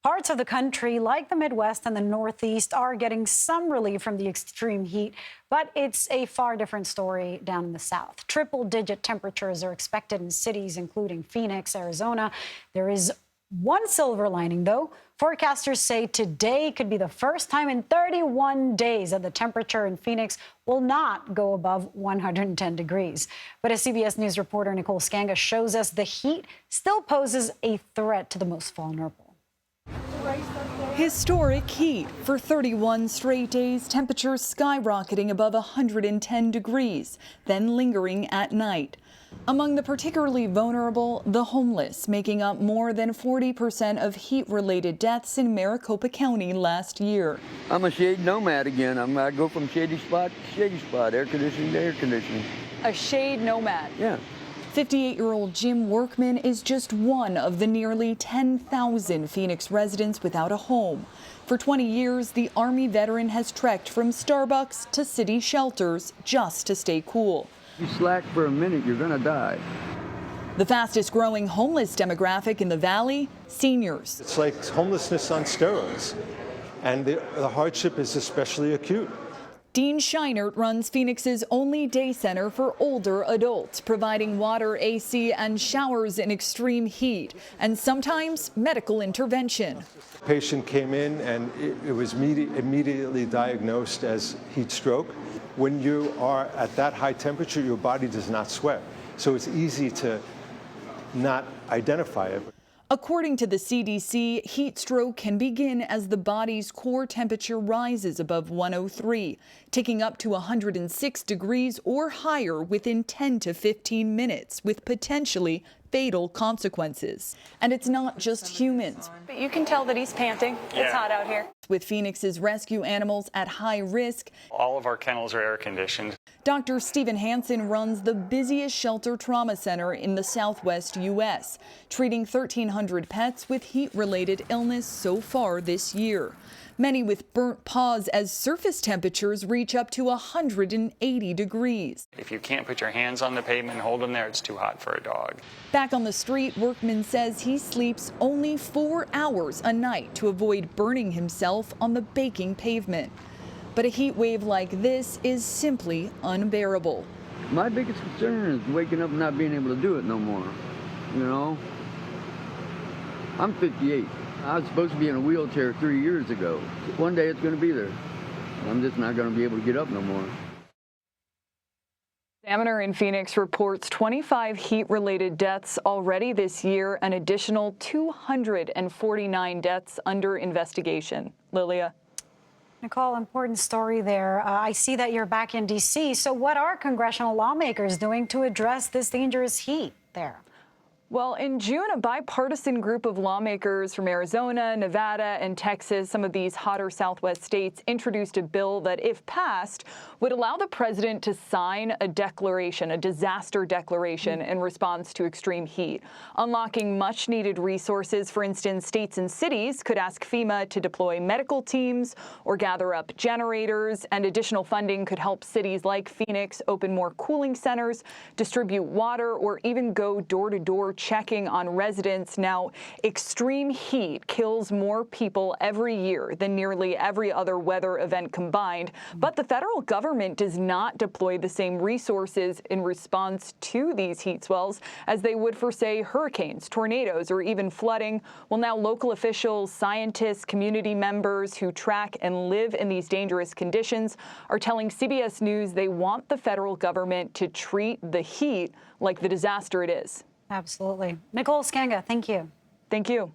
Parts of the country, like the Midwest and the Northeast, are getting some relief from the extreme heat, but it's a far different story down in the South. Triple-digit temperatures are expected in cities including Phoenix, Arizona. There is one silver lining, though. Forecasters say today could be the first time in 31 days that the temperature in Phoenix will not go above 110 degrees. But as CBS News reporter Nicole Sganga shows us, the heat still poses a threat to the most vulnerable. Historic heat. For 31 straight days, temperatures skyrocketing above 110 degrees, then lingering at night. Among the particularly vulnerable, the homeless, making up more than 40% of heat-related deaths in Maricopa County last year. I'm a shade nomad again. I go from shady spot to shady spot, air conditioning to air conditioning. A shade nomad? Yeah. 58-year-old Jim Workman is just one of the nearly 10,000 Phoenix residents without a home. For 20 years, the Army veteran has trekked from Starbucks to city shelters just to stay cool. You slack for a minute, you're gonna die. The fastest growing homeless demographic in the valley, seniors. It's like homelessness on steroids, and the hardship is especially acute. Dean Scheinert runs Phoenix's only day center for older adults, providing water, AC, and showers in extreme heat, and sometimes medical intervention. The patient came in and it was immediately diagnosed as heat stroke. When you are at that high temperature, your body does not sweat, so it's easy to not identify it. According to the CDC, heat stroke can begin as the body's core temperature rises above 103, ticking up to 106 degrees or higher within 10 to 15 minutes, with potentially fatal consequences. And it's not just humans. But you can tell that he's panting. Yeah. It's hot out here. With Phoenix's rescue animals at high risk, all of our kennels are air conditioned. Dr. Stephen Hansen runs the busiest shelter trauma center in the Southwest U.S., treating 1,300 pets with heat-related illness so far this year. Many with burnt paws as surface temperatures reach up to 180 degrees. If you can't put your hands on the pavement and hold them there, it's too hot for a dog. Back on the street, Workman says he sleeps only 4 hours a night to avoid burning himself on the baking pavement. But a heat wave like this is simply unbearable. My biggest concern is waking up and not being able to do it no more. You know? I'm 58. I was supposed to be in a wheelchair 3 years ago. One day it's going to be there. I'm just not going to be able to get up no more. Examiner in Phoenix reports 25 heat-related deaths already this year, an additional 249 deaths under investigation. Lilia. Nicole, important story there. I see that you're back in D.C. So what are congressional lawmakers doing to address this dangerous heat there? Well, in June, a bipartisan group of lawmakers from Arizona, Nevada, and Texas, some of these hotter Southwest states, introduced a bill that, if passed, would allow the president to sign a declaration, a disaster declaration, in response to extreme heat, unlocking much-needed resources. For instance, states and cities could ask FEMA to deploy medical teams or gather up generators, and additional funding could help cities like Phoenix open more cooling centers, distribute water, or even go door-to-door checking on residents. Now, extreme heat kills more people every year than nearly every other weather event combined, but the federal government does not deploy the same resources in response to these heat swells as they would for, say, hurricanes, tornadoes, or even flooding. Well, now local officials, scientists, community members who track and live in these dangerous conditions are telling CBS News they want the federal government to treat the heat like the disaster it is. Absolutely. Nicole Sganga, thank you. Thank you.